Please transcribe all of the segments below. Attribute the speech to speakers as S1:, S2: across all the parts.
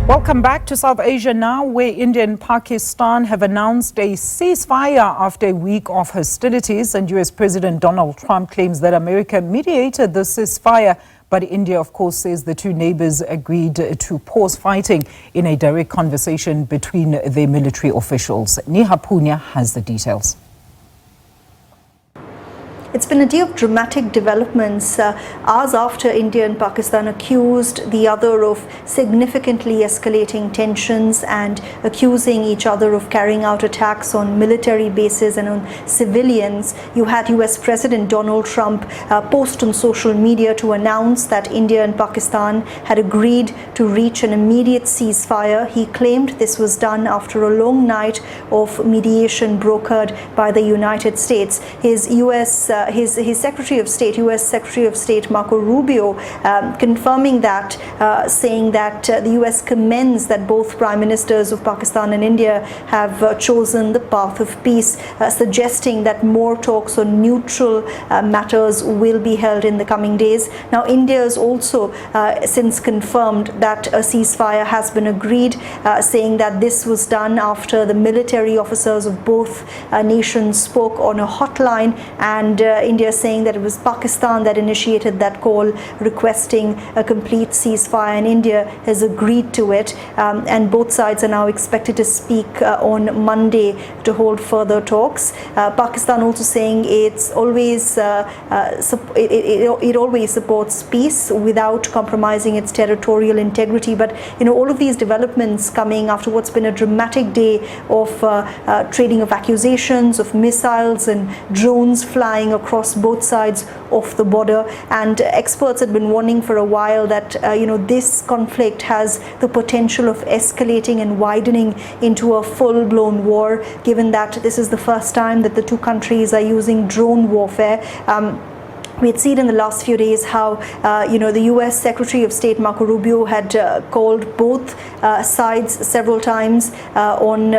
S1: Welcome back to South Asia now, where India and Pakistan have announced a ceasefire after a week of hostilities, and US President Donald Trump claims that America mediated the ceasefire, but India, of course, says the two neighbours agreed to pause fighting in a direct conversation between their military officials. Neha Poonia has the details.
S2: It's been a day of dramatic developments hours after India and Pakistan accused the other of significantly escalating tensions and accusing each other of carrying out attacks on military bases and on civilians. You had US President Donald Trump post on social media to announce that India and Pakistan had agreed to reach an immediate ceasefire. He claimed this was done after a long night of mediation brokered by the United States. His Secretary of State, US Secretary of State Marco Rubio, confirming that, saying that the US commends that both Prime Ministers of Pakistan and India have chosen the path of peace, suggesting that more talks on neutral matters will be held in the coming days. Now, India has also since confirmed that a ceasefire has been agreed, saying that this was done after the military officers of both nations spoke on a hotline, and India saying that it was Pakistan that initiated that call, requesting a complete ceasefire, and India has agreed to it, and both sides are now expected to speak on Monday to hold further talks. Pakistan also saying it's always it always supports peace without compromising its territorial integrity. But all of these developments coming after what's been a dramatic day of trading of accusations of missiles and drones flying across both sides of the border, and experts had been warning for a while that this conflict has the potential of escalating and widening into a full-blown war, given that this is the first time that the two countries are using drone warfare. We had seen in the last few days how, the US Secretary of State Marco Rubio had called both sides several times on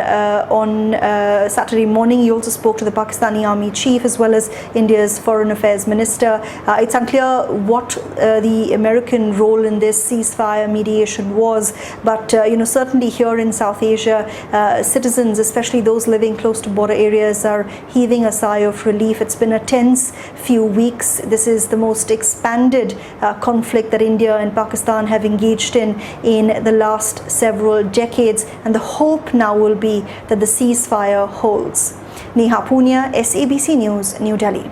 S2: Saturday morning. He also spoke to the Pakistani Army Chief as well as India's Foreign Affairs Minister. It's unclear what the American role in this ceasefire mediation was, but certainly here in South Asia, citizens, especially those living close to border areas, are heaving a sigh of relief. It's been a tense few weeks. This is the most expanded conflict that India and Pakistan have engaged in the last several decades, and the hope now will be that the ceasefire holds. Neha Poonia, SABC News, New Delhi.